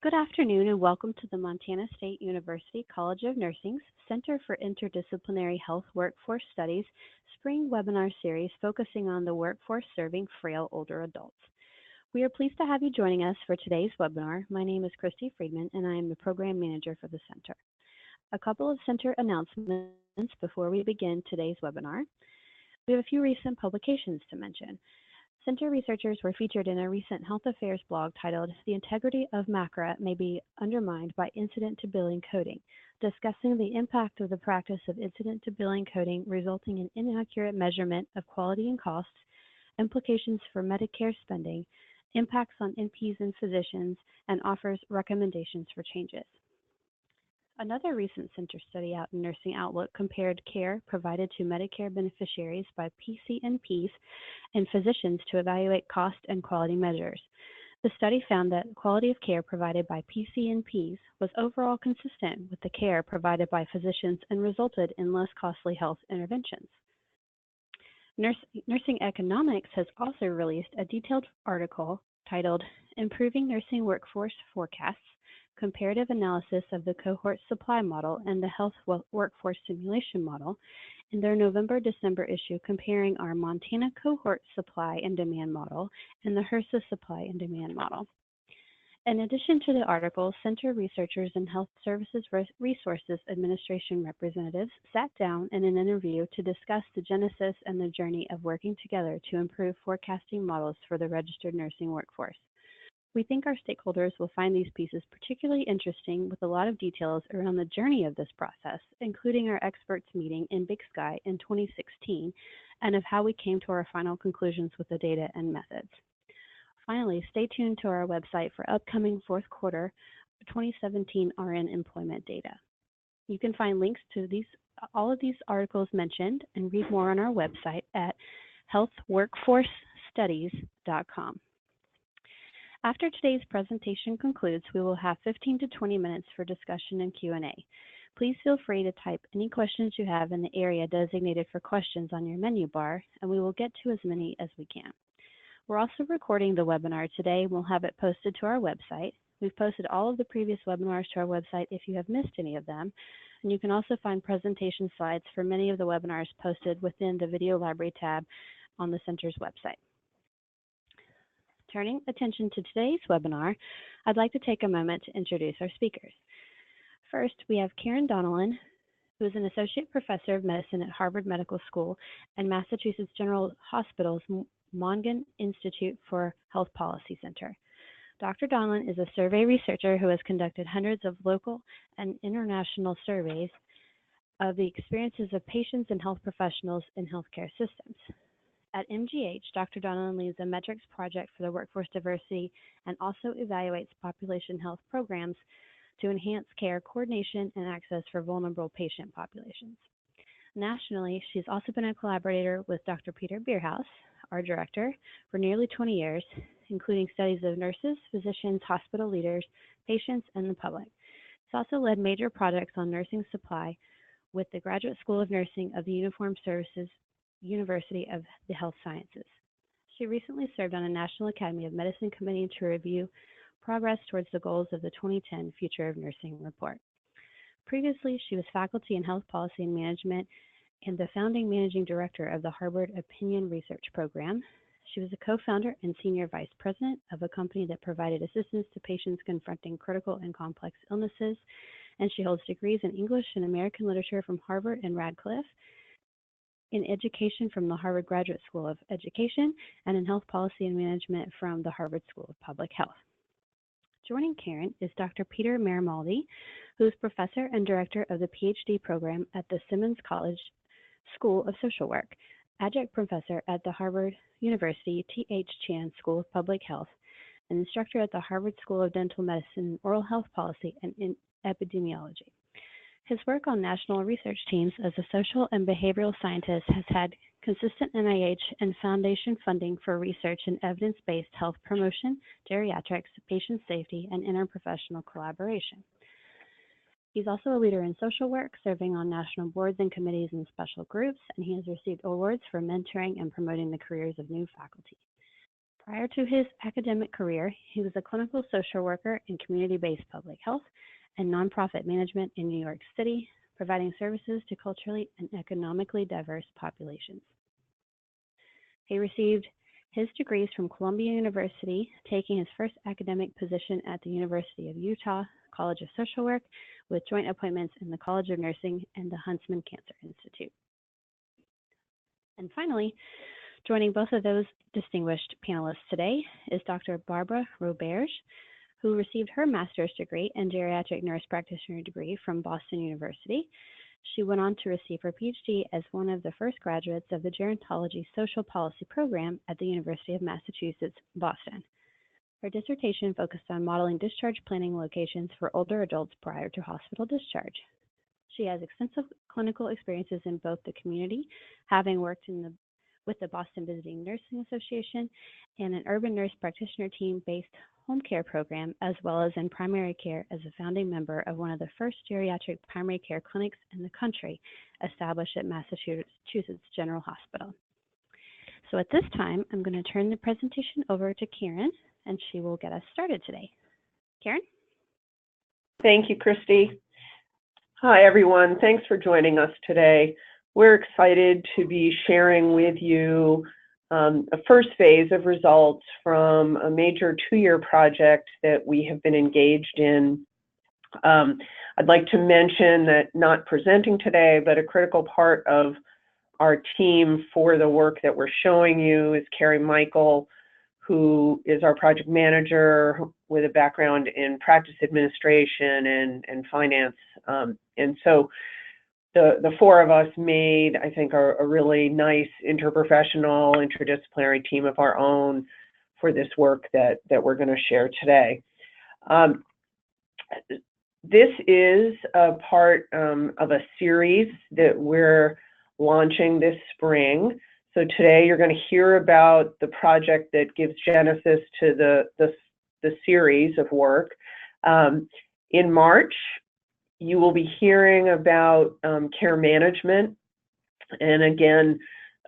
Good afternoon and welcome to the Montana State University College of Nursing's Center for Interdisciplinary Health Workforce Studies spring webinar series focusing on the workforce serving frail older adults. We are pleased to have you joining us for today's webinar. My name is Christy Friedman and I am the Program Manager for the Center. A couple of center announcements before we begin today's webinar. We have a few recent publications to mention. Center researchers were featured in a recent health affairs blog titled "The Integrity of MACRA May Be Undermined by Incident to Billing Coding," discussing the impact of the practice of incident to billing coding resulting in inaccurate measurement of quality and costs, implications for Medicare spending, impacts on NPs and physicians, and offers recommendations for changes. Another recent center study out in Nursing Outlook compared care provided to Medicare beneficiaries by PCNPs and physicians to evaluate cost and quality measures. The study found that quality of care provided by PCNPs was overall consistent with the care provided by physicians and resulted in less costly health interventions. Nursing Economics has also released a detailed article titled "Improving Nursing Workforce Forecasts: Comparative Analysis of the Cohort Supply Model and the Health Workforce Simulation Model" in their November-December issue, comparing our Montana Cohort Supply and Demand Model and the HRSA Supply and Demand Model. In addition to the article, center researchers and Health Services Resources Administration representatives sat down in an interview to discuss the genesis and the journey of working together to improve forecasting models for the registered nursing workforce. We think our stakeholders will find these pieces particularly interesting, with a lot of details around the journey of this process, including our experts meeting in Big Sky in 2016, and of how we came to our final conclusions with the data and methods. Finally, stay tuned to our website for upcoming fourth quarter 2017 RN employment data. You can find links to all of these articles mentioned and read more on our website at healthworkforcestudies.com. After today's presentation concludes, we will have 15 to 20 minutes for discussion and Q&A. Please feel free to type any questions you have in the area designated for questions on your menu bar, and we will get to as many as we can. We're also recording the webinar today. We'll have it posted to our website. We've posted all of the previous webinars to our website if you have missed any of them, and you can also find presentation slides for many of the webinars posted within the Video Library tab on the Center's website. Turning attention to today's webinar, I'd like to take a moment to introduce our speakers. First, we have Karen Donelan, who is an Associate Professor of Medicine at Harvard Medical School and Massachusetts General Hospital's Mongan Institute for Health Policy Center. Dr. Donelan is a survey researcher who has conducted hundreds of local and international surveys of the experiences of patients and health professionals in healthcare systems. At MGH, Dr. Donelan leads a metrics project for the workforce diversity and also evaluates population health programs to enhance care coordination and access for vulnerable patient populations. Nationally, she's also been a collaborator with Dr. Peter Bierhaus, our director, for nearly 20 years, including studies of nurses, physicians, hospital leaders, patients, and the public. She's also led major projects on nursing supply with the Graduate School of Nursing of the Uniformed Services University of the Health Sciences. She recently served on a National Academy of Medicine committee to review progress towards the goals of the 2010 Future of Nursing report. Previously, she was faculty in health policy and management and the founding managing director of the Harvard Opinion Research Program. She was a co-founder and senior vice president of a company that provided assistance to patients confronting critical and complex illnesses, and she holds degrees in English and American literature from Harvard and Radcliffe, in education from the Harvard Graduate School of Education, and in health policy and management from the Harvard School of Public Health. Joining Karen is Dr. Peter Maramaldi, who is professor and director of the PhD program at the Simmons College School of Social Work, adjunct professor at the Harvard University T.H. Chan School of Public Health, and instructor at the Harvard School of Dental Medicine and Oral Health Policy and in Epidemiology. His work on national research teams as a social and behavioral scientist has had consistent NIH and foundation funding for research in evidence-based health promotion, geriatrics, patient safety, and interprofessional collaboration. He's also a leader in social work, serving on national boards and committees and special groups, and he has received awards for mentoring and promoting the careers of new faculty. Prior to his academic career, he was a clinical social worker in community-based public health and nonprofit management in New York City, providing services to culturally and economically diverse populations. He received his degrees from Columbia University, taking his first academic position at the University of Utah College of Social Work, with joint appointments in the College of Nursing and the Huntsman Cancer Institute. And finally, joining both of those distinguished panelists today is Dr. Barbara Roberge, who received her master's degree and geriatric nurse practitioner degree from Boston University. She went on to receive her PhD as one of the first graduates of the Gerontology Social Policy program at the University of Massachusetts, Boston. Her dissertation focused on modeling discharge planning locations for older adults prior to hospital discharge. She has extensive clinical experiences in both the community, having worked with the Boston Visiting Nursing Association and an urban nurse practitioner team-based home care program, as well as in primary care as a founding member of one of the first geriatric primary care clinics in the country, established at Massachusetts General Hospital. So at this time, I'm going to turn the presentation over to Karen, and she will get us started today. Karen? Thank you, Christy. Hi, everyone. Thanks for joining us today. We're excited to be sharing with you a first phase of results from a major 2-year project that we have been engaged in. I'd like to mention that not presenting today, but a critical part of our team for the work that we're showing you is Carrie Michael, who is our project manager with a background in practice administration and finance. And so the four of us made, I think, a really nice interprofessional, interdisciplinary team of our own for this work that we're going to share today. This is a part of a series that we're launching this spring. So today you're going to hear about the project that gives genesis to the series of work. In March, you will be hearing about care management, and again,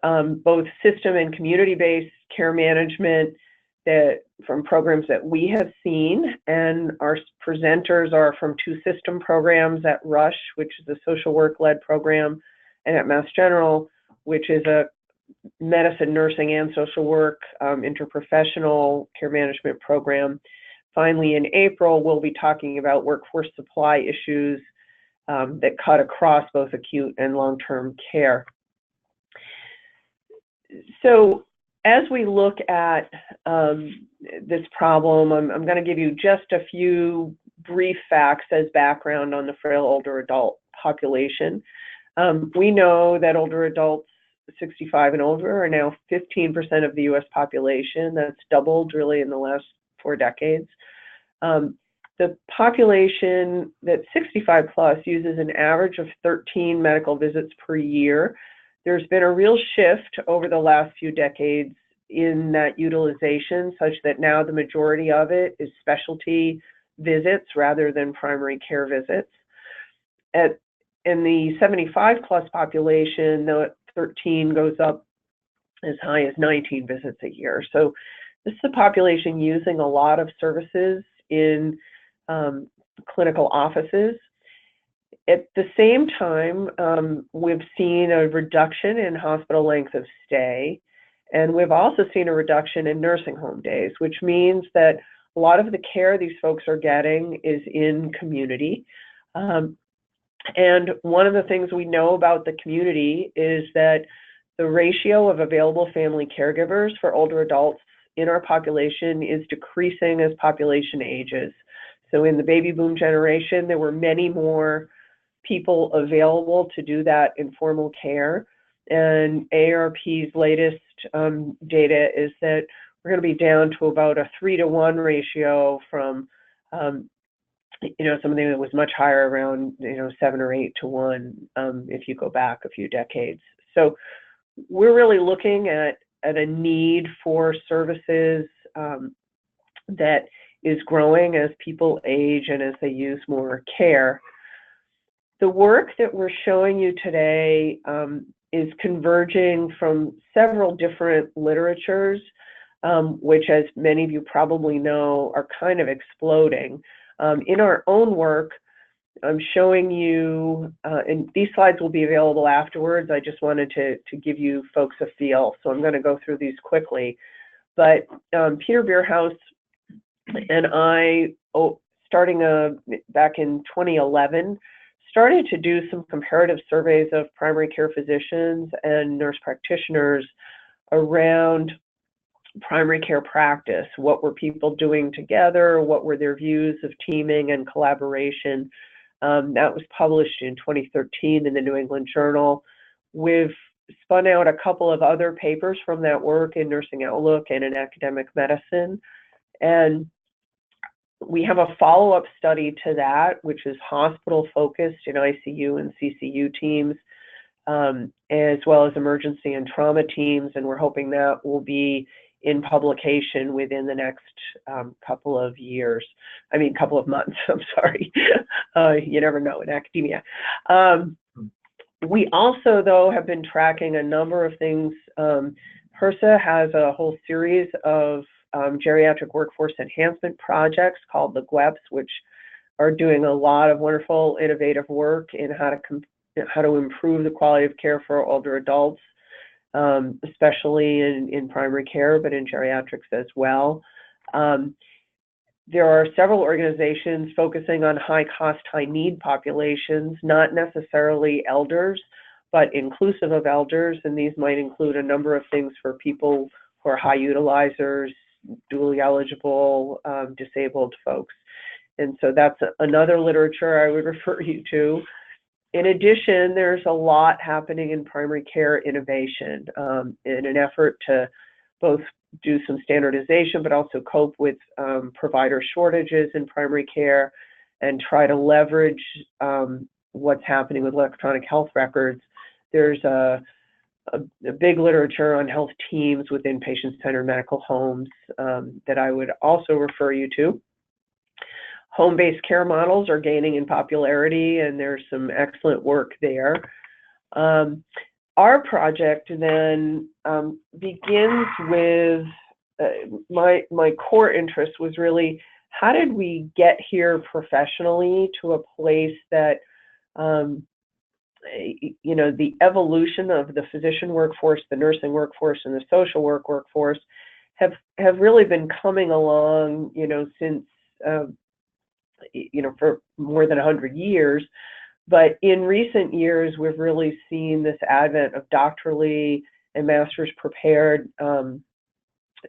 both system and community-based care management from programs that we have seen, and our presenters are from 2 system programs at Rush, which is a social work-led program, and at Mass General, which is a medicine, nursing, and social work interprofessional care management program. Finally, in April, we'll be talking about workforce supply issues that cut across both acute and long-term care. So as we look at this problem, I'm going to give you just a few brief facts as background on the frail older adult population. We know that older adults 65 and older are now 15% of the US population. That's doubled really in the last 4 decades. The population that's 65 plus uses an average of 13 medical visits per year. There's been a real shift over the last few decades in that utilization, such that now the majority of it is specialty visits rather than primary care visits. In the 75 plus population, the 13 goes up as high as 19 visits a year. So this is a population using a lot of services in clinical offices. At the same time, we've seen a reduction in hospital length of stay, and we've also seen a reduction in nursing home days, which means that a lot of the care these folks are getting is in community. And one of the things we know about the community is that the ratio of available family caregivers for older adults in our population is decreasing as population ages. So in the baby boom generation, there were many more people available to do that informal care. And AARP's latest data is that we're going to be down to about a 3-to-1 ratio from something that was much higher, around 7 or 8 to 1 if you go back a few decades. So we're really looking at a need for services that is growing as people age and as they use more care. The work that we're showing you today is converging from several different literatures. which, as many of you probably know, are kind of exploding. In our own work, I'm showing you, and these slides will be available afterwards. I just wanted to give you folks a feel, so I'm going to go through these quickly. But Peter Bierhaus and I, starting back in 2011, started to do some comparative surveys of primary care physicians and nurse practitioners around primary care practice. What were people doing together? What were their views of teaming and collaboration? That was published in 2013 in the New England Journal. We've spun out a couple of other papers from that work in Nursing Outlook and in Academic Medicine. And we have a follow-up study to that, which is hospital-focused in ICU and CCU teams, as well as emergency and trauma teams. And we're hoping that will be in publication within the next couple of months, I'm sorry. You never know in academia. We also, though, have been tracking a number of things. HRSA has a whole series of geriatric workforce enhancement projects called the GWEPs, which are doing a lot of wonderful, innovative work in how to improve the quality of care for older adults, especially in primary care, but in geriatrics as well. There are several organizations focusing on high-cost, high-need populations, not necessarily elders, but inclusive of elders, and these might include a number of things for people who are high utilizers, dually eligible, disabled folks. And so that's another literature I would refer you to. In addition, there's a lot happening in primary care innovation in an effort to both do some standardization, but also cope with provider shortages in primary care and try to leverage what's happening with electronic health records. There's a big literature on health teams within patient-centered medical homes that I would also refer you to. Home-based care models are gaining in popularity, and there's some excellent work there. Our project then begins with my core interest was really how did we get here professionally to a place that the evolution of the physician workforce, the nursing workforce, and the social work workforce have really been coming along, since for more than 100 years. But in recent years, we've really seen this advent of doctorally and master's prepared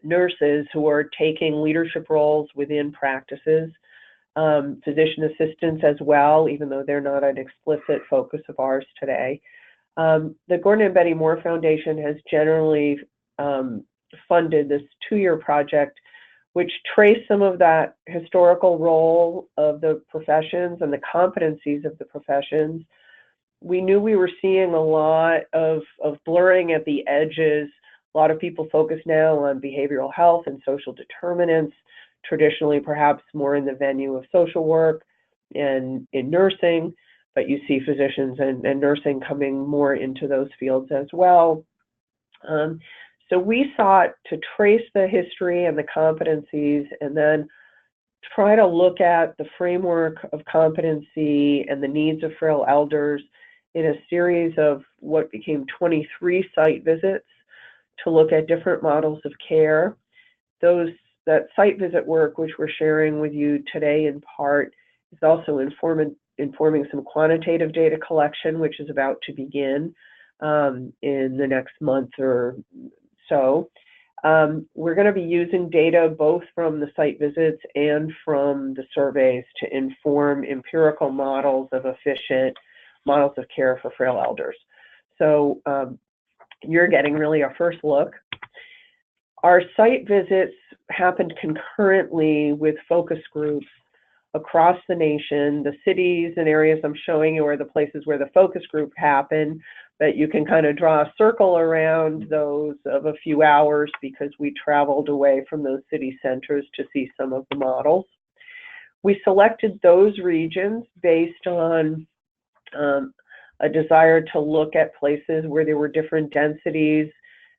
nurses who are taking leadership roles within practices, physician assistants as well, even though they're not an explicit focus of ours today. The Gordon and Betty Moore Foundation has generally funded this 2-year project, which traced some of that historical role of the professions and the competencies of the professions. We knew we were seeing a lot of blurring at the edges. A lot of people focus now on behavioral health and social determinants, traditionally perhaps more in the venue of social work and in nursing, but you see physicians and nursing coming more into those fields as well. So we sought to trace the history and the competencies and then try to look at the framework of competency and the needs of frail elders in a series of what became 23 site visits to look at different models of care. That site visit work, which we're sharing with you today in part, is also informing some quantitative data collection, which is about to begin in the next month or so. We're going to be using data both from the site visits and from the surveys to inform empirical models of efficient models of care for frail elders. So you're getting really a first look. Our site visits happened concurrently with focus groups across the nation. The cities and areas I'm showing you are the places where the focus group happened, but you can kind of draw a circle around those of a few hours because we traveled away from those city centers to see some of the models. We selected those regions based on a desire to look at places where there were different densities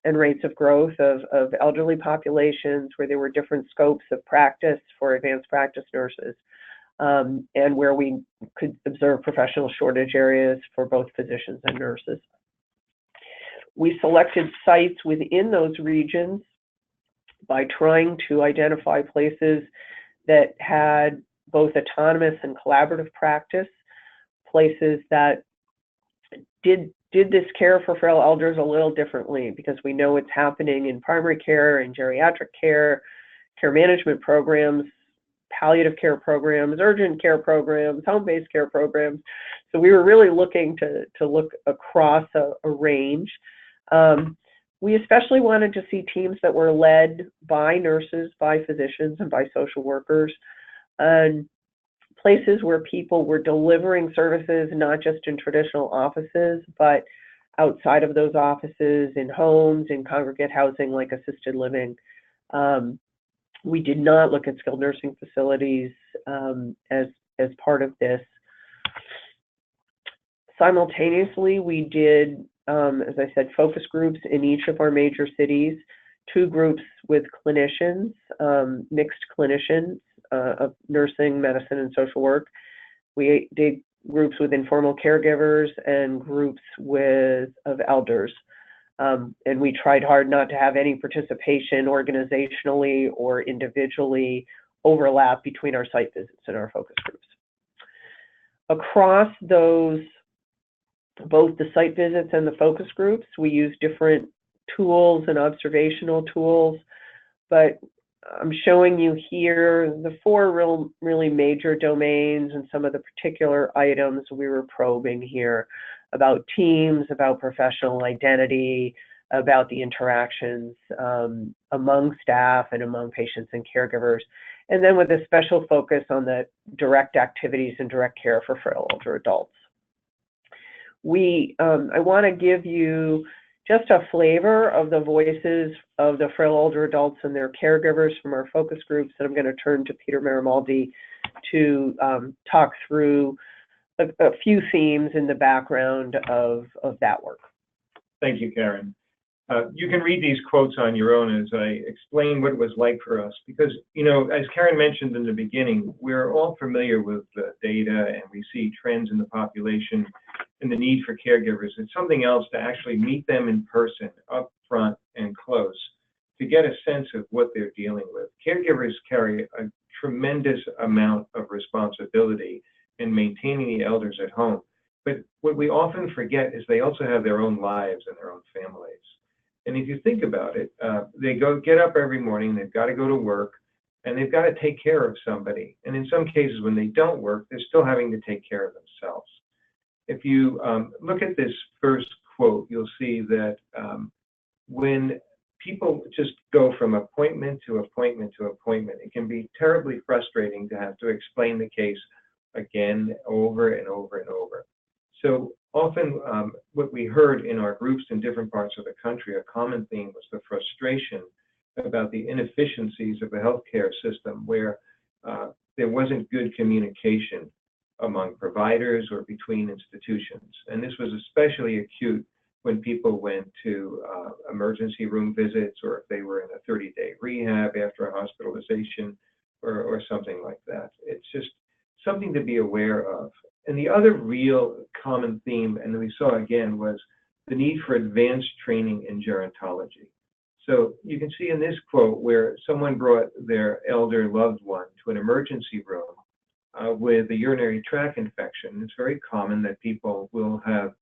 and rates of growth of elderly populations, where there were different scopes of practice for advanced practice nurses, and where we could observe professional shortage areas for both physicians and nurses. We selected sites within those regions by trying to identify places that had both autonomous and collaborative practice, places that did this care for frail elders a little differently, because we know it's happening in primary care and geriatric care, care management programs, palliative care programs, urgent care programs, home-based care programs. So we were really looking to look across a range. We especially wanted to see teams that were led by nurses, by physicians, and by social workers, and places where people were delivering services, not just in traditional offices, but outside of those offices, in homes, in congregate housing like assisted living. We did not look at skilled nursing facilities as part of this. Simultaneously, we did, as I said, focus groups in each of our major cities, 2 groups with clinicians, mixed clinicians of nursing, medicine, and social work. We did groups with informal caregivers and groups of elders. And we tried hard not to have any participation organizationally or individually overlap between our site visits and our focus groups. Across those, both the site visits and the focus groups, we use different tools and observational tools, but I'm showing you here the 4 really major domains and some of the particular items we were probing here about teams, about professional identity, about the interactions among staff and among patients and caregivers, and then with a special focus on the direct activities and direct care for frail older adults. I want to give you just a flavor of the voices of the frail older adults and their caregivers from our focus groups, and I'm going to turn to Peter Maramaldi to talk through a few themes in the background of that work. Thank you, Karen. You can read these quotes on your own as I explain what it was like for us, because, as Karen mentioned in the beginning, we're all familiar with the data and we see trends in the population and the need for caregivers. It's something else to actually meet them in person, up front and close, to get a sense of what they're dealing with. Caregivers carry a tremendous amount of responsibility in maintaining the elders at home. But what we often forget is they also have their own lives and their own families. And if you think about it, they get up every morning, they've got to go to work, and they've got to take care of somebody. And in some cases, when they don't work, they're still having to take care of themselves. If you look at this first quote, you'll see that when people just go from appointment to appointment to appointment, it can be terribly frustrating to have to explain the case again, over and over and over. So often what we heard in our groups in different parts of the country, a common theme was the frustration about the inefficiencies of the healthcare system, where there wasn't good communication among providers or between institutions. And this was especially acute when people went to emergency room visits, or if they were in a 30-day rehab after a hospitalization or something like that. It's just something to be aware of. And the other real common theme, and we saw again, was the need for advanced training in gerontology. So you can see in this quote where someone brought their elder loved one to an emergency room with a urinary tract infection. It's very common that people will have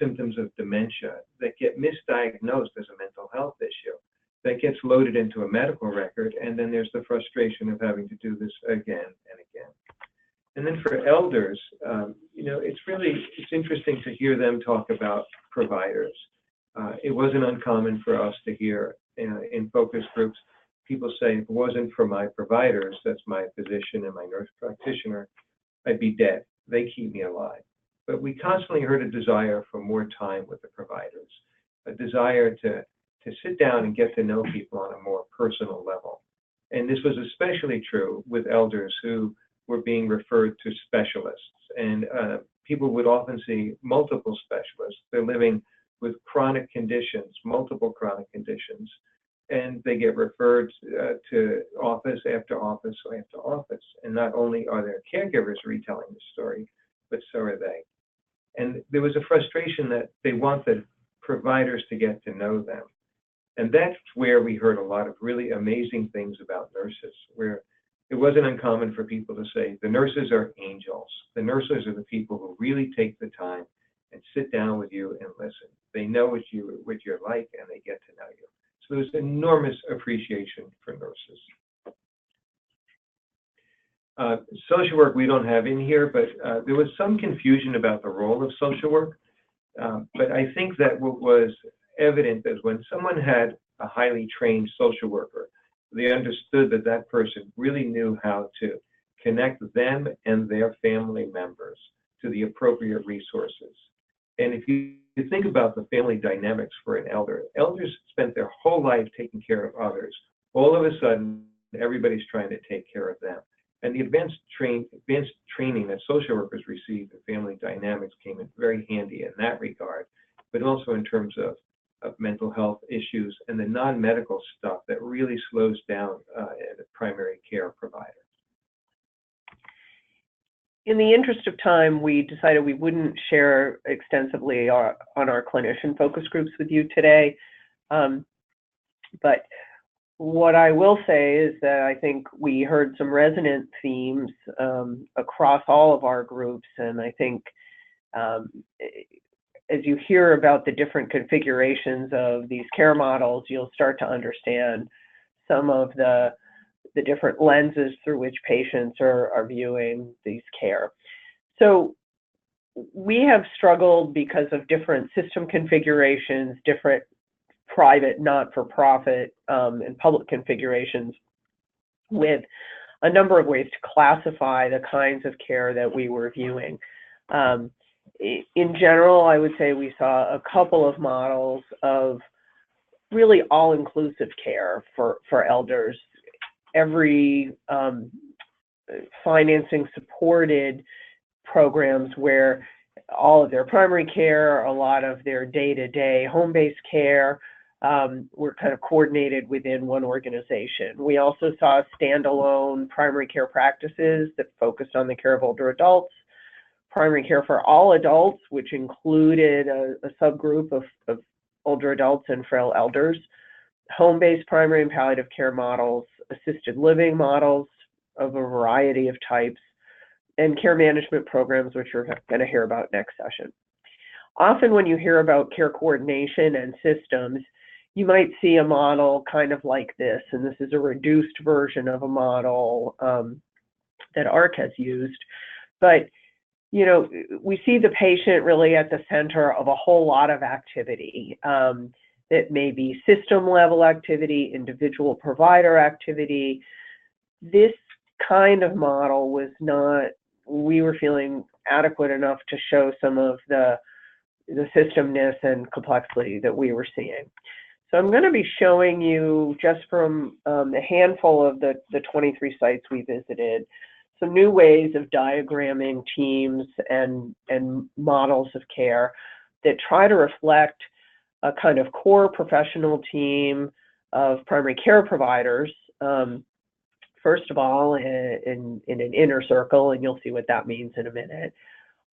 symptoms of dementia that get misdiagnosed as a mental health issue, that gets loaded into a medical record, and then there's the frustration of having to do this again and again. And then for elders, it's interesting to hear them talk about providers. It wasn't uncommon for us to hear in focus groups, people say, if it wasn't for my providers, that's my physician and my nurse practitioner, I'd be dead. They keep me alive. But we constantly heard a desire for more time with the providers, a desire to sit down and get to know people on a more personal level. And this was especially true with elders who were being referred to specialists. And people would often see multiple specialists. They're living with chronic conditions, multiple chronic conditions, and they get referred to office after office after office. And not only are their caregivers retelling the story, but so are they. And there was a frustration that they want the providers to get to know them. And that's where we heard a lot of really amazing things about nurses, where it wasn't uncommon for people to say, the nurses are angels. The nurses are the people who really take the time and sit down with you and listen. They know what you're like, and they get to know you. So there's enormous appreciation for nurses. Social work we don't have in here, but there was some confusion about the role of social work. But I think that what was evident is when someone had a highly trained social worker, they understood that that person really knew how to connect them and their family members to the appropriate resources. And if you think about the family dynamics for an elder, elders spent their whole life taking care of others. All of a sudden, everybody's trying to take care of them. And the advanced training that social workers received in family dynamics came in very handy in that regard, but also in terms of mental health issues and the non-medical stuff that really slows down a primary care provider. In the interest of time, we decided we wouldn't share extensively on our clinician focus groups with you today. But what I will say is that I think we heard some resonant themes across all of our groups. And I think as you hear about the different configurations of these care models, you'll start to understand some of the different lenses through which patients are viewing these care. So we have struggled because of different system configurations, different private, not-for-profit, and public configurations with a number of ways to classify the kinds of care that we were viewing. In general, I would say we saw a couple of models of really all-inclusive care for elders. Every financing supported programs where all of their primary care, a lot of their day-to-day home-based care were kind of coordinated within one organization. We also saw standalone primary care practices that focused on the care of older adults, primary care for all adults, which included a subgroup of older adults and frail elders, home-based primary and palliative care models, assisted living models of a variety of types, and care management programs, which you're going to hear about next session. Often when you hear about care coordination and systems, you might see a model kind of like this, and this is a reduced version of a model that ARC has used. But, you know, we see the patient really at the center of a whole lot of activity. That may be system level activity, individual provider activity. This kind of model was not, we were feeling adequate enough to show some of the systemness and complexity that we were seeing. So I'm going to be showing you just from a handful of the 23 sites we visited, some new ways of diagramming teams and models of care that try to reflect a kind of core professional team of primary care providers, first of all, in an inner circle, and you'll see what that means in a minute.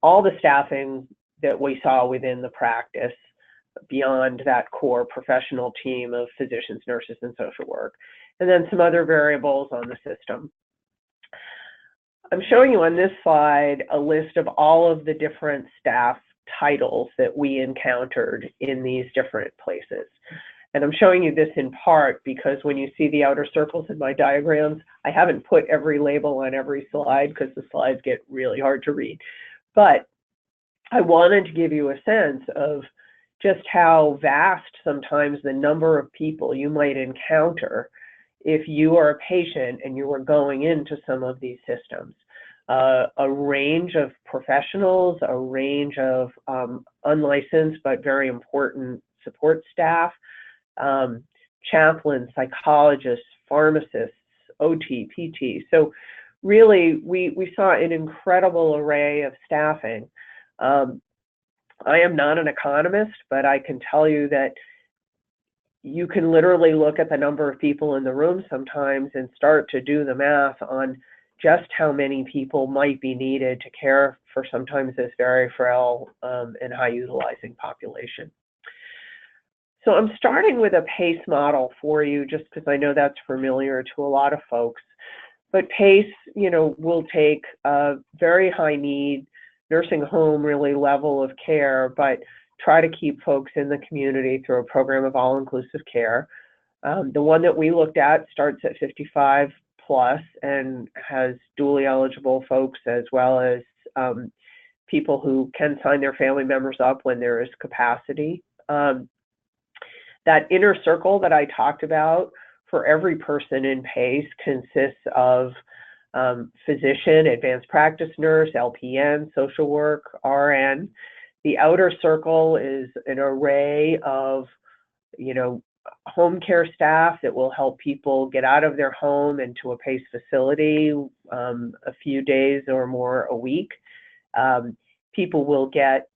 All the staffing that we saw within the practice beyond that core professional team of physicians, nurses, and social work, and then some other variables on the system. I'm showing you on this slide a list of all of the different staff titles that we encountered in these different places. And I'm showing you this in part because when you see the outer circles in my diagrams, I haven't put every label on every slide because the slides get really hard to read. But I wanted to give you a sense of just how vast sometimes the number of people you might encounter if you are a patient and you are going into some of these systems. A range of professionals, a range of unlicensed but very important support staff, chaplains, psychologists, pharmacists, OT, PT. So really, we saw an incredible array of staffing. I am not an economist, but I can tell you that you can literally look at the number of people in the room sometimes and start to do the math on just how many people might be needed to care for sometimes this very frail and high utilizing population. So I'm starting with a PACE model for you just because I know that's familiar to a lot of folks. But PACE, will take a very high need nursing home really level of care, but try to keep folks in the community through a program of all-inclusive care. The one that we looked at starts at 55 plus and has dually eligible folks as well as people who can sign their family members up when there is capacity. That inner circle that I talked about for every person in PACE consists of physician, advanced practice nurse, LPN, social work, RN. The outer circle is an array of, home care staff that will help people get out of their home into a PACE facility a few days or more a week. People will get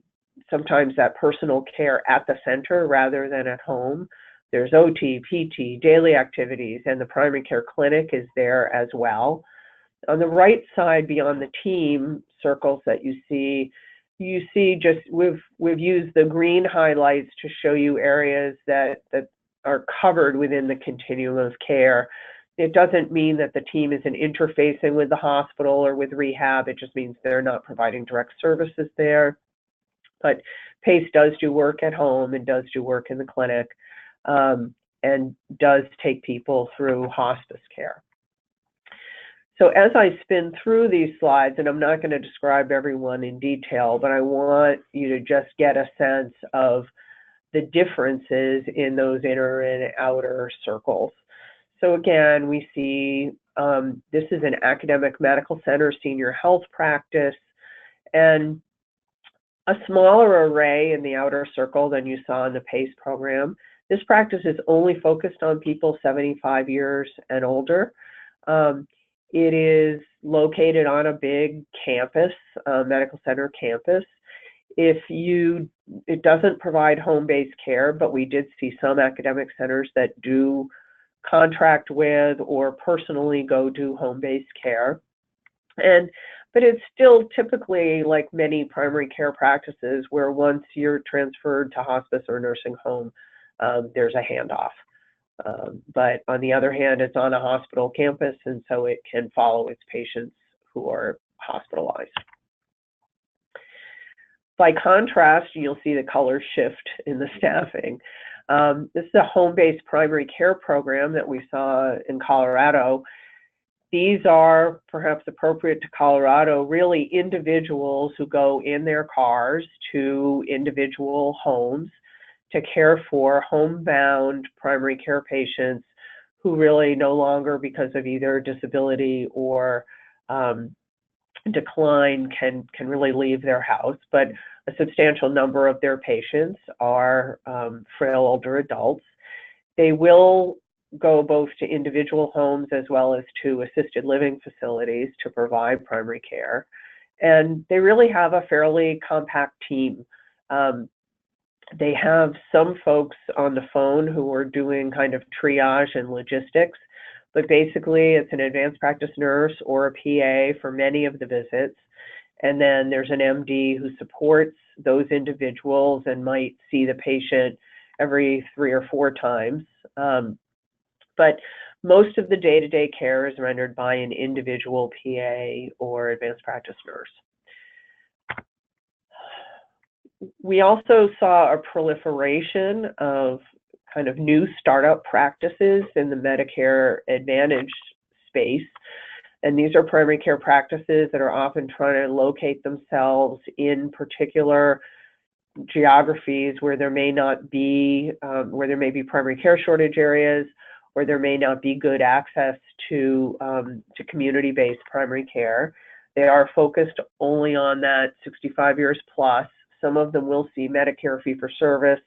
sometimes that personal care at the center rather than at home. There's OT, PT, daily activities, and the primary care clinic is there as well. On the right side, beyond the team circles that you see just we've used the green highlights to show you areas that are covered within the continuum of care. It doesn't mean that the team isn't interfacing with the hospital or with rehab. It just means they're not providing direct services there. But PACE does do work at home and does do work in the clinic and does take people through hospice care. So as I spin through these slides, and I'm not going to describe everyone in detail, but I want you to just get a sense of the differences in those inner and outer circles. So again, we see this is an academic medical center senior health practice, and a smaller array in the outer circle than you saw in the PACE program. This practice is only focused on people 75 years and older. It is located on a big campus, medical center campus. It doesn't provide home-based care, but we did see some academic centers that do contract with or personally go do home-based care. But it's still typically like many primary care practices where once you're transferred to hospice or nursing home, there's a handoff. But on the other hand, it's on a hospital campus, and so it can follow its patients who are hospitalized. By contrast, you'll see the color shift in the staffing. This is a home-based primary care program that we saw in Colorado. These are perhaps appropriate to Colorado, really individuals who go in their cars to individual homes to care for homebound primary care patients who really no longer, because of either disability or decline, can really leave their house. But a substantial number of their patients are frail older adults. They will go both to individual homes as well as to assisted living facilities to provide primary care. And they really have a fairly compact team. They have some folks on the phone who are doing kind of triage and logistics, but basically it's an advanced practice nurse or a PA for many of the visits. And then there's an MD who supports those individuals and might see the patient every 3 or 4 times. But most of the day-to-day care is rendered by an individual PA or advanced practice nurse. We also saw a proliferation of kind of new startup practices in the Medicare Advantage space. And these are primary care practices that are often trying to locate themselves in particular geographies where there may not be, where there may be primary care shortage areas, or there may not be good access to community-based primary care. They are focused only on that 65 years plus. Some of them will see Medicare fee-for-service,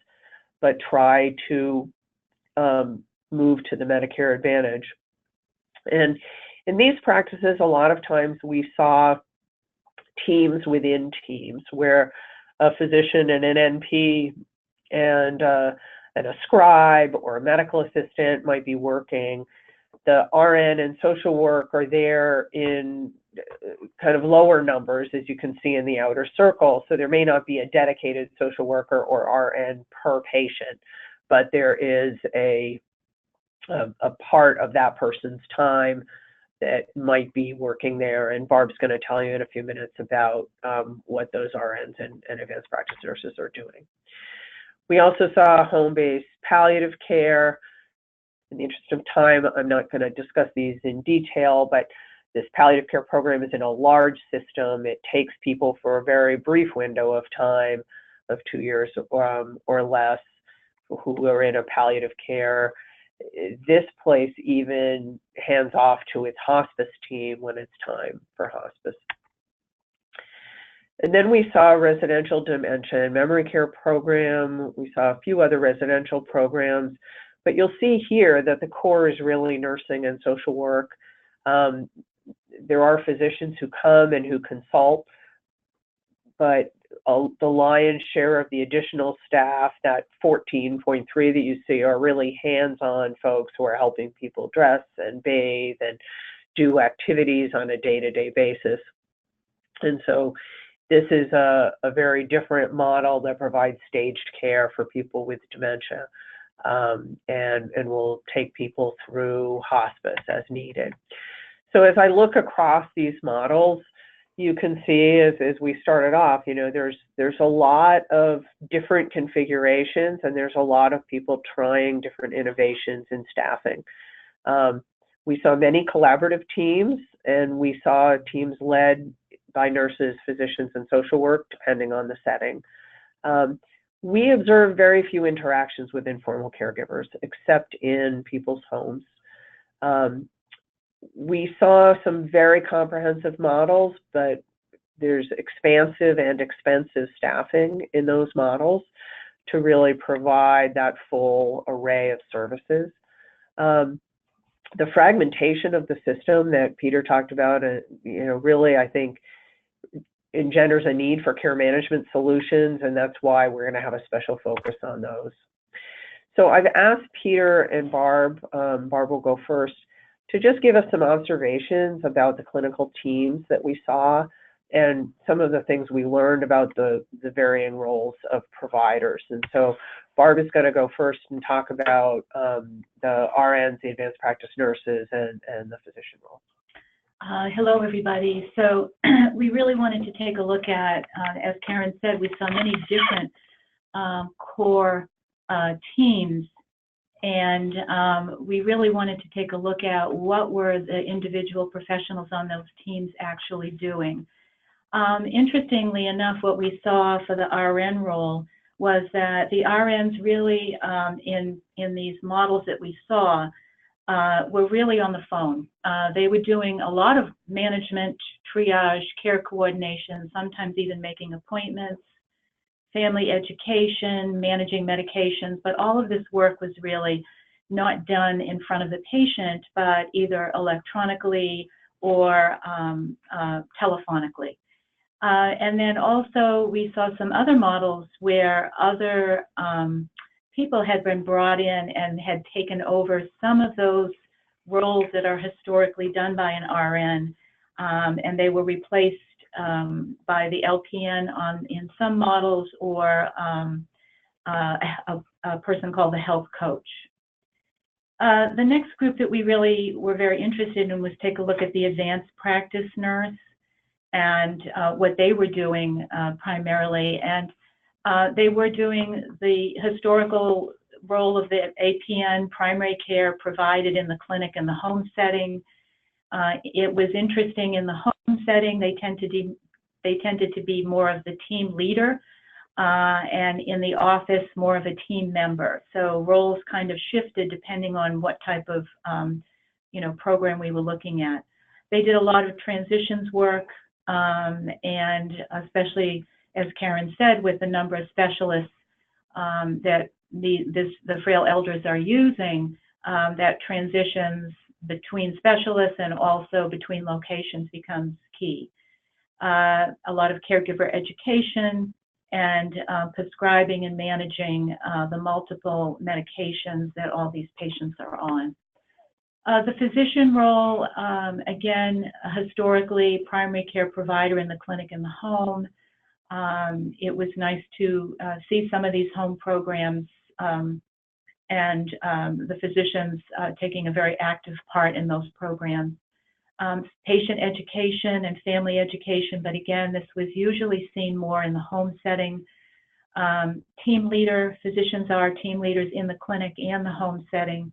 but try to move to the Medicare Advantage. And in these practices, a lot of times we saw teams within teams where a physician and an NP and a scribe or a medical assistant might be working. The RN and social work are there in kind of lower numbers, as you can see in the outer circle. So there may not be a dedicated social worker or RN per patient, but there is a part of that person's time that might be working there. And Barb's going to tell you in a few minutes about what those RNs and advanced practice nurses are doing. We also saw home-based palliative care. In the interest of time, I'm not going to discuss these in detail, but this palliative care program is in a large system. It takes people for a very brief window of time of 2 years or less who are in a palliative care. This place even hands off to its hospice team when it's time for hospice. And then we saw a residential dementia and memory care program. We saw a few other residential programs, but you'll see here that the core is really nursing and social work. There are physicians who come and who consult, but the lion's share of the additional staff, that 14.3 that you see, are really hands-on folks who are helping people dress and bathe and do activities on a day-to-day basis. And so this is a very different model that provides staged care for people with dementia, and will take people through hospice as needed. So as I look across these models, you can see as we started off, you know, there's a lot of different configurations, and there's a lot of people trying different innovations in staffing. We saw many collaborative teams, and we saw teams led by nurses, physicians, and social work, depending on the setting. We observed very few interactions with informal caregivers, except in people's homes. We saw some very comprehensive models, but there's expansive and expensive staffing in those models to really provide that full array of services. The fragmentation of the system that Peter talked about, you know, really, I think, engenders a need for care management solutions, and that's why we're going to have a special focus on those. So I've asked Peter and Barb will go first, to just give us some observations about the clinical teams that we saw and some of the things we learned about the varying roles of providers. And so Barb is going to go first and talk about the RNs, the advanced practice nurses, and the physician role. Hello, everybody. So we really wanted to take a look at, as Karen said, we saw many different core teams, and we really wanted to take a look at what were the individual professionals on those teams actually doing. Interestingly enough, what we saw for the RN role was that the RNs really, in these models that we saw, were really on the phone. They were doing a lot of management, triage, care coordination, sometimes even making appointments, family education, managing medications, but all of this work was really not done in front of the patient, but either electronically or telephonically. And then also we saw some other models where other people had been brought in and had taken over some of those roles that are historically done by an RN, and they were replaced by the LPN in some models, or a person called the health coach. The next group that we really were very interested in was take a look at the advanced practice nurse and what they were doing primarily. And they were doing the historical role of the APN, primary care provided in the clinic and the home setting. It was interesting in the home setting, they tended to be more of the team leader, and in the office, more of a team member. So roles kind of shifted depending on what type of program we were looking at. They did a lot of transitions work, and especially, as Karen said, with the number of specialists that the Frail elders are using, that transitions between specialists and also between locations becomes key. A lot of caregiver education, and prescribing and managing the multiple medications that all these patients are on. The physician role, again, historically, primary care provider in the clinic and the home. It was nice to see some of these home programs and the physicians taking a very active part in those programs. Patient education and family education, but again, this was usually seen more in the home setting. Team leader, physicians are team leaders in the clinic and the home setting.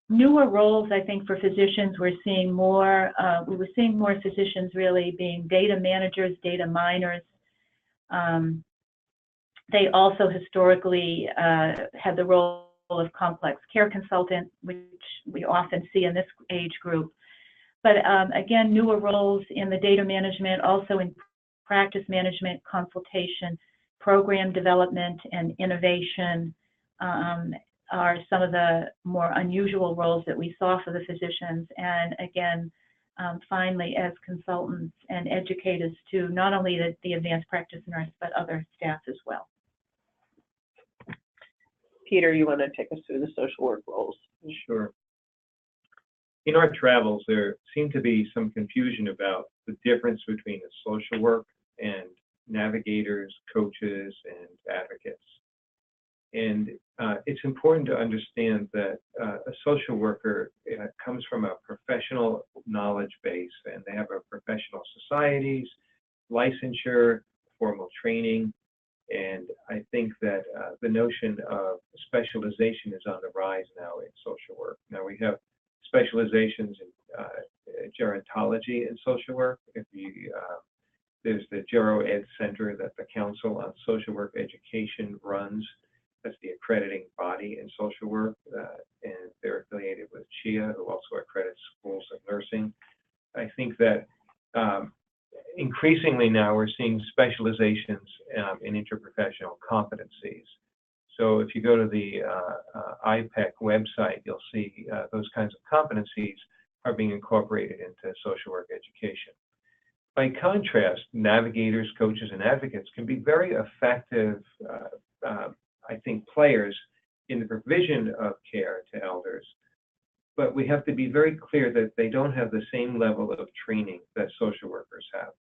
Newer roles, I think, for physicians, we were seeing more physicians really being data managers, data miners. They also historically had the role of complex care consultant, which we often see in this age group. But again, newer roles in the data management, also in practice management, consultation, program development, and innovation are some of the more unusual roles that we saw for the physicians. And again, finally, as consultants and educators to not only the advanced practice nurse, but other staff as well. Peter, you want to take us through the social work roles? Sure. In our travels, there seemed to be some confusion about the difference between a social work and navigators, coaches, and advocates. And it's important to understand that a social worker comes from a professional knowledge base, and they have a professional societies, licensure, formal training, and I think that the notion of specialization is on the rise now in social work. Now we have specializations in gerontology and social work. There's the Gero Ed Center that the Council on Social Work Education runs. That's the accrediting body in social work, and they're affiliated with CHIA, who also accredits schools of nursing. I think that increasingly now we're seeing specializations in interprofessional competencies. So if you go to the IPEC website, you'll see those kinds of competencies are being incorporated into social work education. By contrast, navigators, coaches, and advocates can be very effective, I think, players in the provision of care to elders, but we have to be very clear that they don't have the same level of training that social workers have.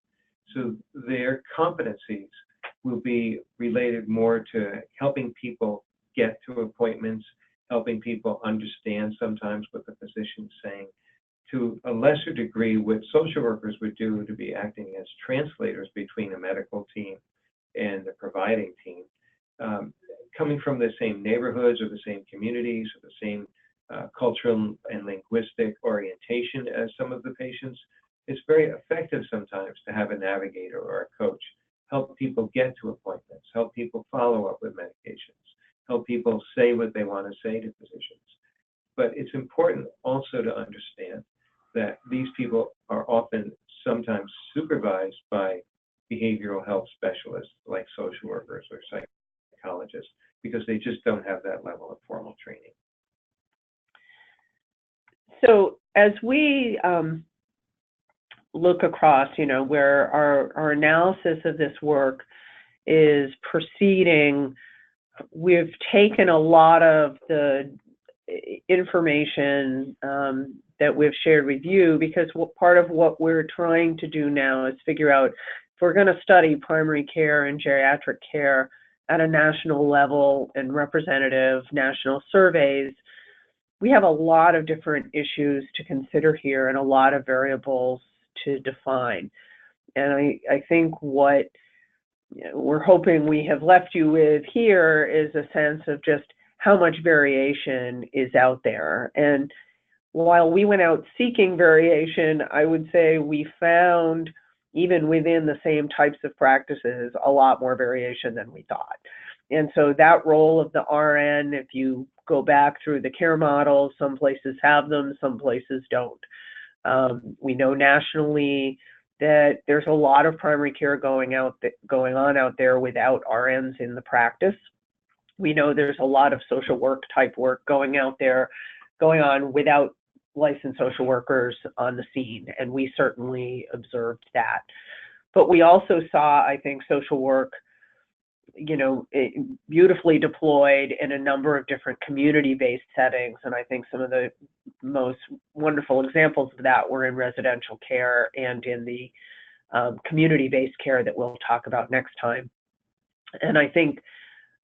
So their competencies will be related more to helping people get to appointments, helping people understand sometimes what the physician's saying, to a lesser degree what social workers would do to be acting as translators between a medical team and the providing team. Coming from the same neighborhoods or the same communities or the same cultural and linguistic orientation as some of the patients, it's very effective sometimes to have a navigator or a coach help people get to appointments, help people follow up with medications, help people say what they want to say to physicians. But it's important also to understand that these people are often sometimes supervised by behavioral health specialists like social workers or psychologists, because they just don't have that level of formal training. So as we look across, where our analysis of this work is proceeding, we've taken a lot of the information that we've shared with you, because part of what we're trying to do now is figure out if we're going to study primary care and geriatric care at a national level and representative national surveys, we have a lot of different issues to consider here and a lot of variables to define. And I think what we're hoping we have left you with here is a sense of just how much variation is out there. And while we went out seeking variation, I would say we found, even within the same types of practices, a lot more variation than we thought. And so that role of the RN, if you go back through the care models, some places have them, some places don't. We know nationally that there's a lot of primary care going on out there without RNs in the practice. We know there's a lot of social work type work going on without licensed social workers on the scene, and we certainly observed that. But we also saw, I think, social work beautifully deployed in a number of different community-based settings. And I think some of the most wonderful examples of that were in residential care and in the community-based care that we'll talk about next time. And I think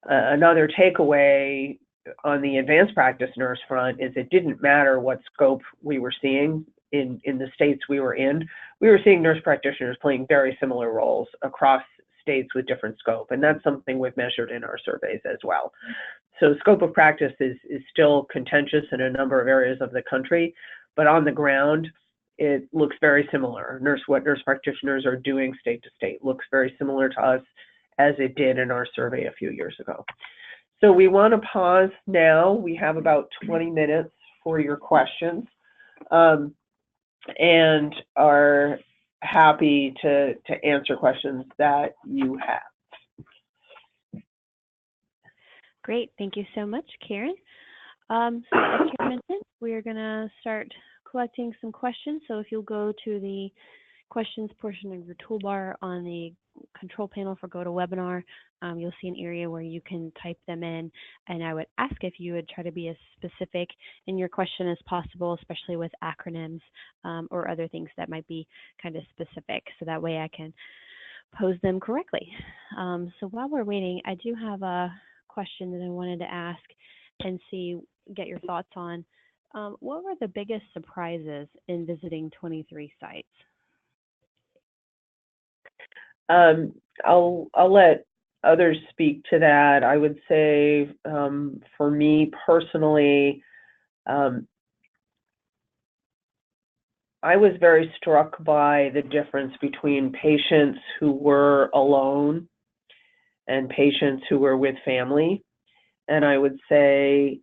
another takeaway on the advanced practice nurse front is it didn't matter what scope we were seeing in the states we were in. We were seeing nurse practitioners playing very similar roles across states with different scope, and that's something we've measured in our surveys as well. So scope of practice is still contentious in a number of areas of the country, but on the ground, it looks very similar. What nurse practitioners are doing state to state looks very similar to us as it did in our survey a few years ago. So we want to pause now. We have about 20 minutes for your questions, and are happy to answer questions that you have. Great, thank you so much, Karen. So as Karen mentioned, we're going to start collecting some questions. So if you'll go to the questions portion of your toolbar on the control panel for GoToWebinar, you'll see an area where you can type them in, and I would ask if you would try to be as specific in your question as possible, especially with acronyms or other things that might be kind of specific, so that way I can pose them correctly. So while we're waiting, I do have a question that I wanted to ask and get your thoughts on. What were the biggest surprises in visiting 23 sites? I'll let others speak to that. I would say for me personally, I was very struck by the difference between patients who were alone and patients who were with family. And I would say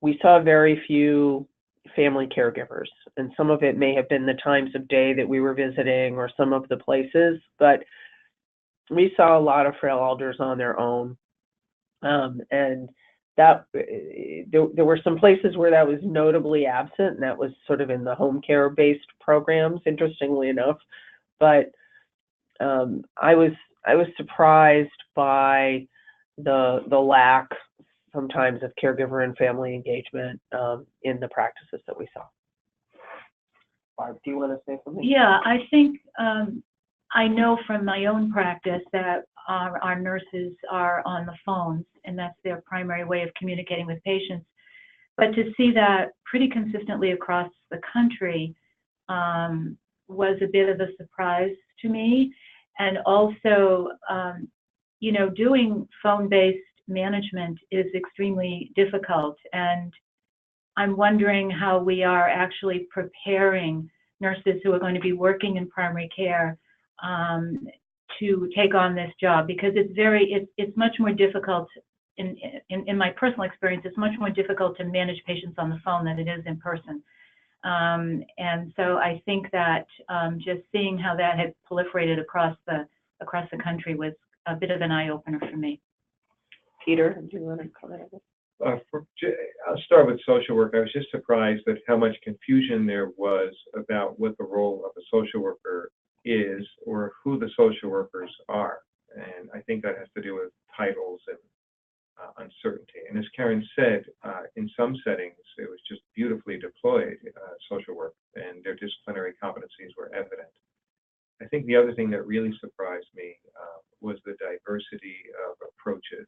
we saw very few family caregivers, and some of it may have been the times of day that we were visiting or some of the places, but we saw a lot of frail elders on their own. And that there were some places where that was notably absent, and that was sort of in the home care based programs, interestingly enough. But I was surprised by the lack sometimes of caregiver and family engagement in the practices that we saw. Barb, do you want to say something? Yeah, I think I know from my own practice that our nurses are on the phones, and that's their primary way of communicating with patients. But to see that pretty consistently across the country was a bit of a surprise to me. And also, doing phone-based management is extremely difficult, and I'm wondering how we are actually preparing nurses who are going to be working in primary care to take on this job, because it's much more difficult in my personal experience. It's much more difficult to manage patients on the phone than it is in person, and so I think that just seeing how that had proliferated across the country was a bit of an eye-opener for me. Peter, do you want to comment on this? I'll start with social work. I was just surprised at how much confusion there was about what the role of a social worker is or who the social workers are. And I think that has to do with titles and uncertainty. And as Karen said, in some settings, it was just beautifully deployed social work, and their disciplinary competencies were evident. I think the other thing that really surprised me was the diversity of approaches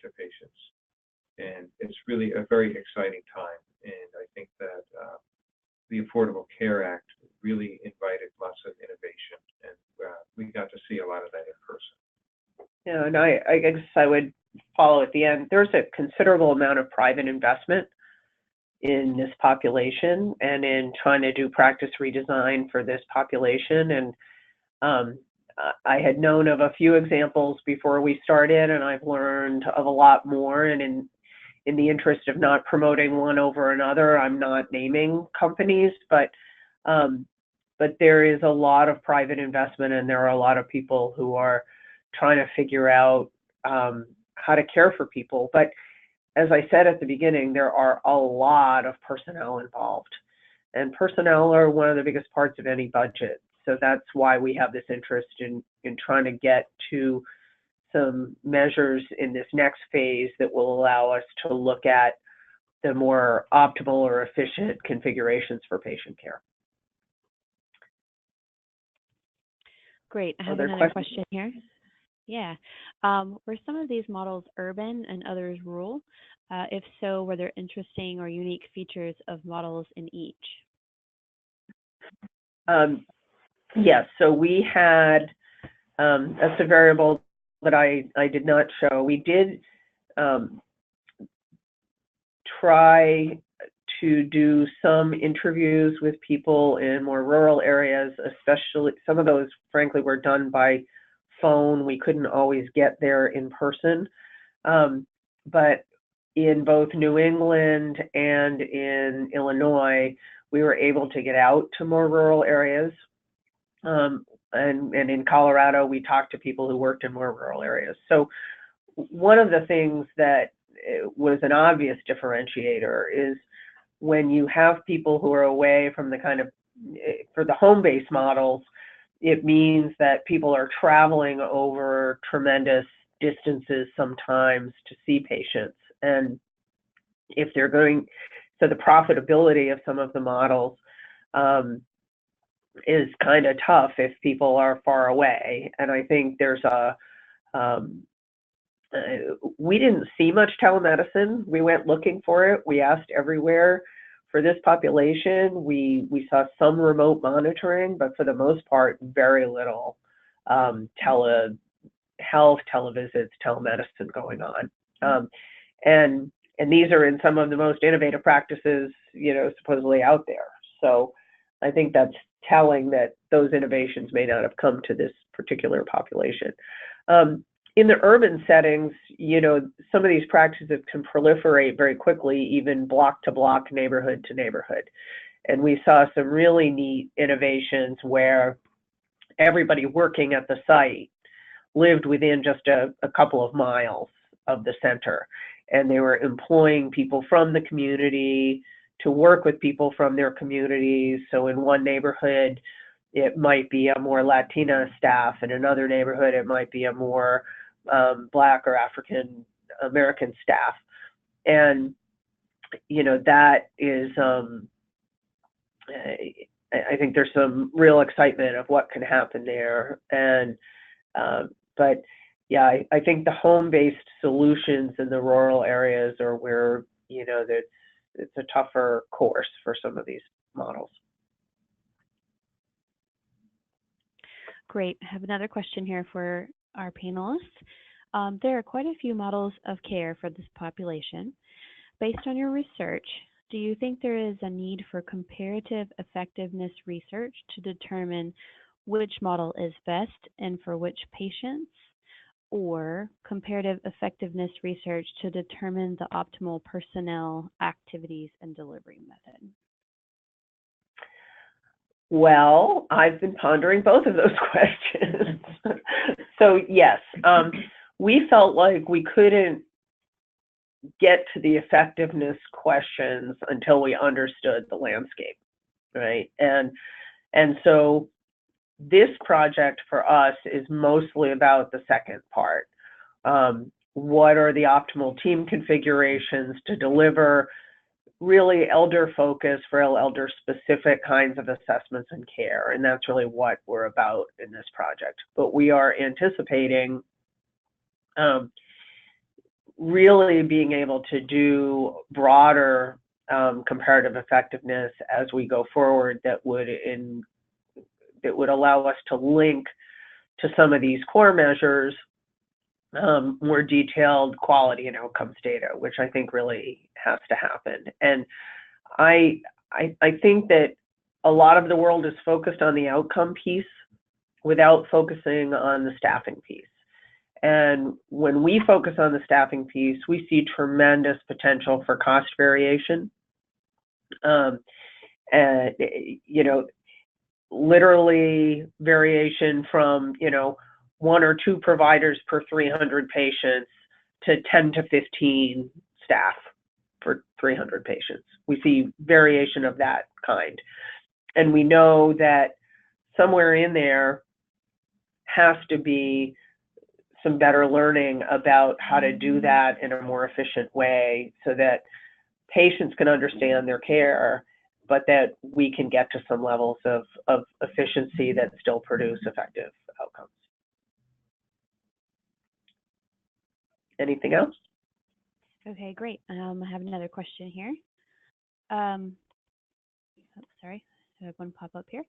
to patients. And it's really a very exciting time. And I think that the Affordable Care Act really invited lots of innovation, and we got to see a lot of that in person. Yeah, and I guess I would follow at the end. There's a considerable amount of private investment in this population and in trying to do practice redesign for this population. And I had known of a few examples before we started, and I've learned of a lot more. And in the interest of not promoting one over another, I'm not naming companies, but there is a lot of private investment, and there are a lot of people who are trying to figure out how to care for people. But as I said at the beginning, there are a lot of personnel involved, and personnel are one of the biggest parts of any budget. So that's why we have this interest in trying to get to some measures in this next phase that will allow us to look at the more optimal or efficient configurations for patient care. Great. I have another question here. Yeah. Were some of these models urban and others rural? If so, were there interesting or unique features of models in each? Yes, so we had, that's a variable that I did not show. We did try to do some interviews with people in more rural areas, especially some of those, frankly, were done by phone. We couldn't always get there in person. But in both New England and in Illinois, we were able to get out to more rural areas. And in Colorado, we talked to people who worked in more rural areas. So one of the things that was an obvious differentiator is when you have people who are away from the kind of, for the home-based models, it means that people are traveling over tremendous distances sometimes to see patients. And if they're going, so the profitability of some of the models is kind of tough if people are far away. And I think there's a, we didn't see much telemedicine. We went looking for it. We asked everywhere. For this population, we saw some remote monitoring, but for the most part, very little telehealth, televisits, telemedicine going on. And these are in some of the most innovative practices, you know, supposedly out there. So I think that's telling that those innovations may not have come to this particular population. In the urban settings, you know, some of these practices can proliferate very quickly, even block to block, neighborhood to neighborhood. And we saw some really neat innovations where everybody working at the site lived within just a couple of miles of the center. And they were employing people from the community to work with people from their communities. So in one neighborhood, it might be a more Latina staff. In another neighborhood, it might be a more Black or African American staff. And, you know, that is, I think there's some real excitement of what can happen there. And, but yeah, I think the home-based solutions in the rural areas are where, you know, it's a tougher course for some of these models. Great. I have another question here for our panelists. There are quite a few models of care for this population. Based on your research, do you think there is a need for comparative effectiveness research to determine which model is best and for which patients, or comparative effectiveness research to determine the optimal personnel, activities, and delivery method? Well, I've been pondering both of those questions. So yes, we felt like we couldn't get to the effectiveness questions until we understood the landscape, right? And so this project for us is mostly about the second part. What are the optimal team configurations to deliver really elder-focused, frail elder-specific kinds of assessments and care? And that's really what we're about in this project. But we are anticipating really being able to do broader comparative effectiveness as we go forward that would allow us to link to some of these core measures more detailed quality and outcomes data, which I think really has to happen. And I think that a lot of the world is focused on the outcome piece without focusing on the staffing piece. And when we focus on the staffing piece, we see tremendous potential for cost variation. And, you know, literally variation from, you know, 1 or 2 providers per 300 patients to 10 to 15 staff for 300 patients. We see variation of that kind. And we know that somewhere in there has to be some better learning about how to do that in a more efficient way so that patients can understand their care, but that we can get to some levels of efficiency that still produce effective outcomes. Anything else? Okay, great. I have another question here. Sorry, I have one pop up here.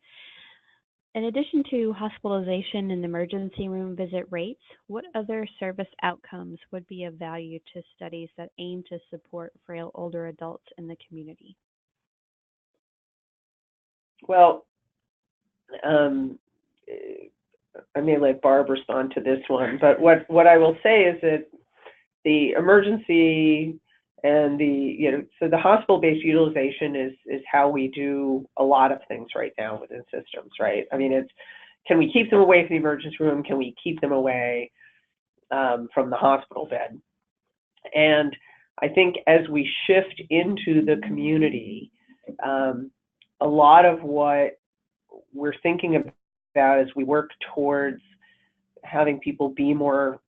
In addition to hospitalization and emergency room visit rates, what other service outcomes would be of value to studies that aim to support frail older adults in the community? Well, I may let Barb respond to this one, but what I will say is that the emergency and so the hospital-based utilization is how we do a lot of things right now within systems, right? I mean, can we keep them away from the emergency room? Can we keep them away from the hospital bed? And I think as we shift into the community, a lot of what we're thinking about as we work towards having people be more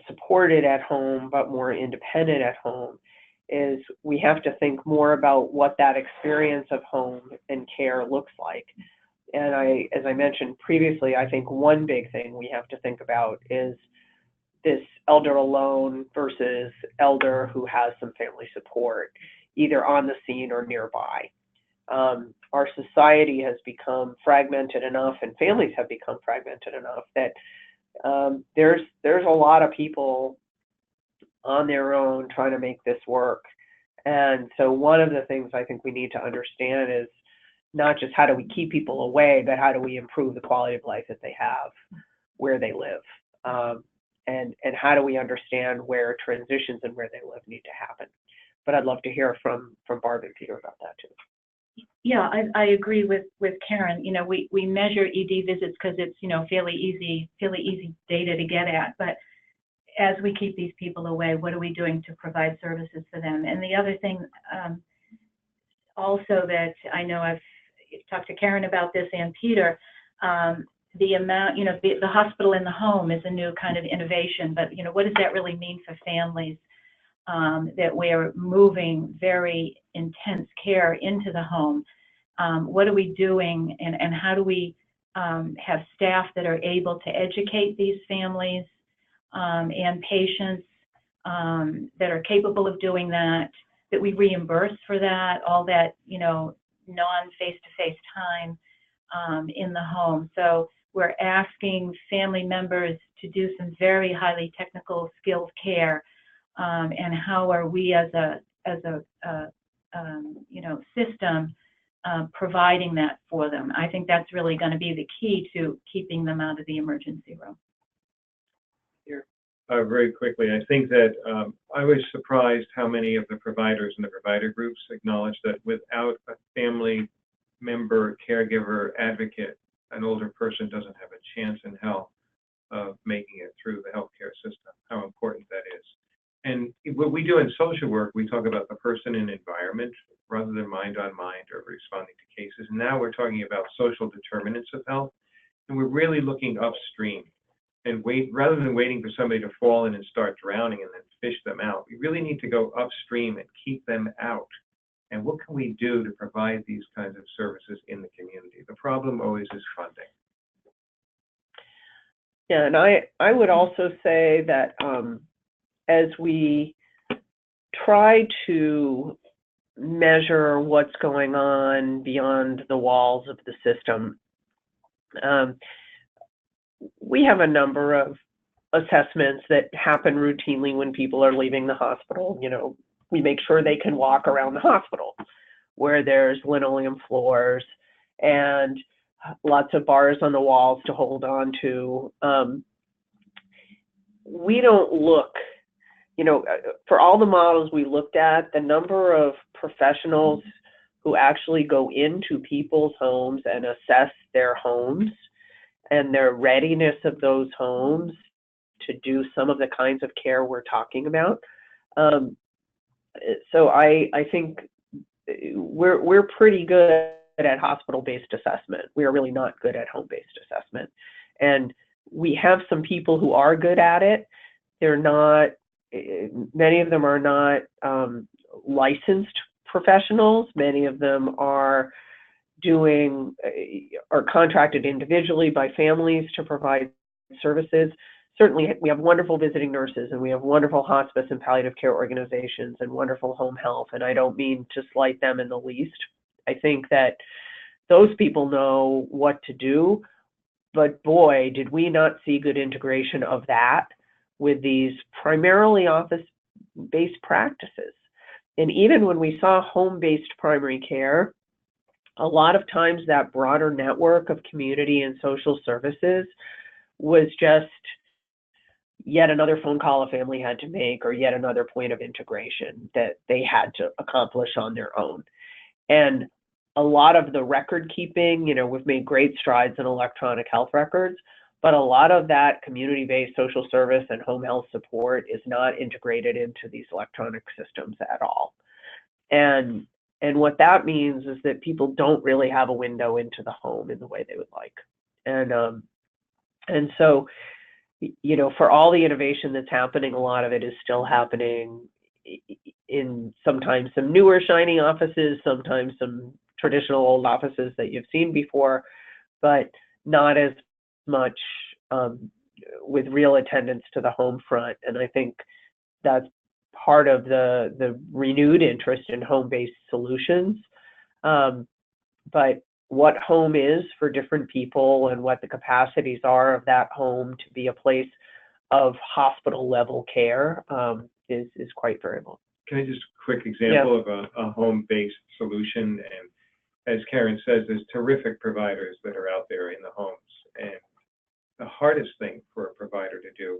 supported at home, but more independent at home, is we have to think more about what that experience of home and care looks like. And as I mentioned previously, I think one big thing we have to think about is this elder alone versus elder who has some family support, either on the scene or nearby. Our society has become fragmented enough, and families have become fragmented enough that there's a lot of people on their own trying to make this work. And so one of the things I think we need to understand is not just how do we keep people away, but how do we improve the quality of life that they have where they live, and how do we understand where transitions and where they live need to happen. But I'd love to hear from Barb and Peter about that too. Yeah, I agree with Karen. You know, we measure ED visits because it's, you know, fairly easy data to get at. But as we keep these people away, what are we doing to provide services for them? And the other thing also that I know I've talked to Karen about this and Peter, the amount, you know, the hospital in the home is a new kind of innovation, but, you know, what does that really mean for families? That we're moving very intense care into the home. What are we doing, and how do we have staff that are able to educate these families and patients that are capable of doing that we reimburse for that, all that, you know, non-face-to-face time in the home. So we're asking family members to do some very highly technical skilled care, and how are we as a you know, system providing that for them. I think that's really going to be the key to keeping them out of the emergency room. Very quickly, I think that I was surprised how many of the providers in the provider groups acknowledge that without a family member, caregiver, advocate, an older person doesn't have a chance in hell of making it through the healthcare system, how important that is. And what we do in social work, we talk about the person and environment rather than mind on mind or responding to cases. And now we're talking about social determinants of health, and we're really looking upstream. And rather than waiting for somebody to fall in and start drowning and then fish them out, we really need to go upstream and keep them out. And what can we do to provide these kinds of services in the community? The problem always is funding. Yeah, and I would also say that as we try to measure what's going on beyond the walls of the system, we have a number of assessments that happen routinely when people are leaving the hospital. You know, we make sure they can walk around the hospital where there's linoleum floors and lots of bars on the walls to hold on to. We don't look, you know, for all the models we looked at, the number of professionals who actually go into people's homes and assess their homes and their readiness of those homes to do some of the kinds of care we're talking about. So I think we're pretty good at hospital-based assessment. We are really not good at home-based assessment. And we have some people who are good at it. They're not, many of them are not licensed professionals. Many of them are contracted individually by families to provide services. Certainly, we have wonderful visiting nurses, and we have wonderful hospice and palliative care organizations and wonderful home health, and I don't mean to slight them in the least. I think that those people know what to do, but boy, did we not see good integration of that with these primarily office-based practices. And even when we saw home-based primary care, a lot of times that broader network of community and social services was just yet another phone call a family had to make, or yet another point of integration that they had to accomplish on their own. And a lot of the record keeping, we've made great strides in electronic health records, but a lot of that community-based social service and home health support is not integrated into these electronic systems at all. And what that means is that people don't really have a window into the home in the way they would like. And so, for all the innovation that's happening, a lot of it is still happening in sometimes some newer shiny offices, sometimes some traditional old offices that you've seen before, but not as much with real attendance to the home front. And I think that's part of the renewed interest in home-based solutions. But what home is for different people and what the capacities are of that home to be a place of hospital level care is quite variable. Can I just a quick example of a home-based solution? And as Karen says, there's terrific providers that are out there in the homes. And the hardest thing for a provider to do,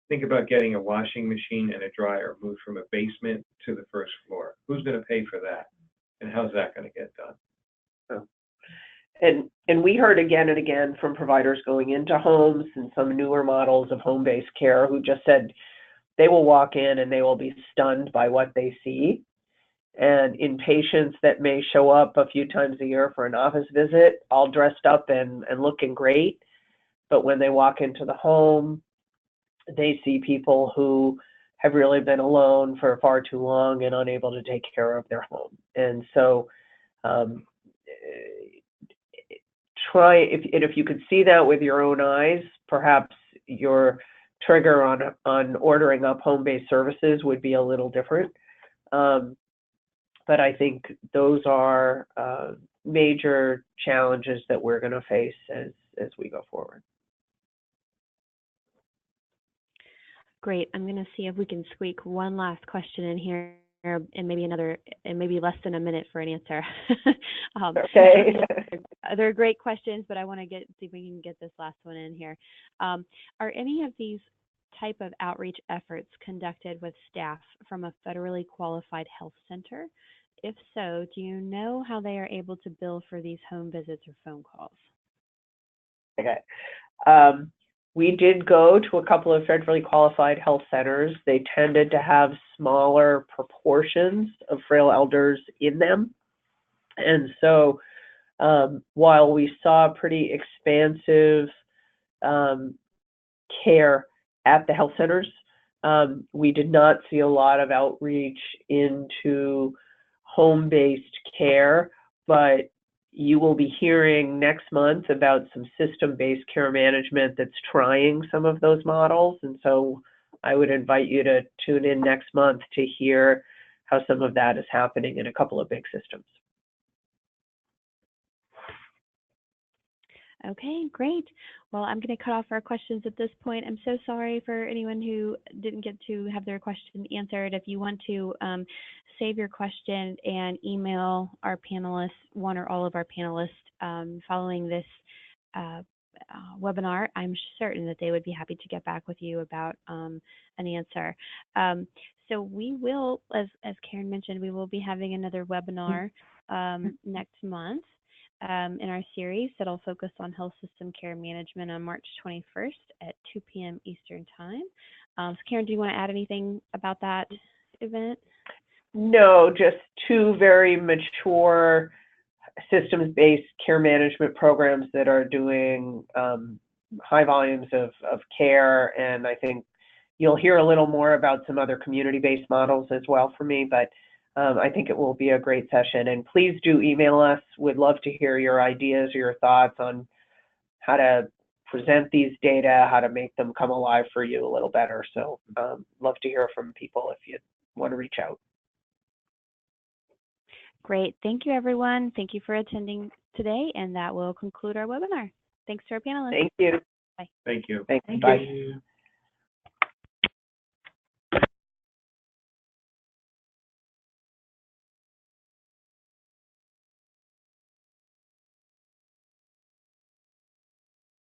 think about getting a washing machine and a dryer moved from a basement to the first floor. Who's going to pay for that? And how's that going to get done? And we heard again and again from providers going into homes and some newer models of home-based care who just said they will walk in and they will be stunned by what they see. And in patients that may show up a few times a year for an office visit, all dressed up and looking great, but when they walk into the home, they see people who have really been alone for far too long and unable to take care of their home. And so if you could see that with your own eyes, perhaps your trigger on ordering up home-based services would be a little different. But I think those are major challenges that we're going to face as we go forward. Great. I'm going to see if we can squeak one last question in here, and maybe less than a minute for an answer. Okay. They're great questions, but I want to see if we can get this last one in here. Are any of these type of outreach efforts conducted with staff from a federally qualified health center? If so, do you know how they are able to bill for these home visits or phone calls? Okay. We did go to a couple of federally qualified health centers. They tended to have smaller proportions of frail elders in them. And so while we saw pretty expansive care at the health centers, we did not see a lot of outreach into home-based care, but you will be hearing next month about some system-based care management that's trying some of those models. And so I would invite you to tune in next month to hear how some of that is happening in a couple of big systems. Okay, great. Well, I'm going to cut off our questions at this point. I'm so sorry for anyone who didn't get to have their question answered. If you want to save your question and email our panelists, one or all of our panelists, following this webinar, I'm certain that they would be happy to get back with you about an answer. So we will, as Karen mentioned, we will be having another webinar next month in our series that'll focus on health system care management on March 21st at 2 p.m. Eastern Time. So Karen, do you want to add anything about that event? No, just two very mature systems-based care management programs that are doing high volumes of care, and I think you'll hear a little more about some other community-based models as well from me, but I think it will be a great session. And please do email us. We'd love to hear your ideas or your thoughts on how to present these data, how to make them come alive for you a little better. So love to hear from people if you want to reach out. Great. Thank you, everyone. Thank you for attending today, and that will conclude our webinar. Thanks to our panelists. Thank you. Bye. Thank you. Thanks. Thank Bye. you.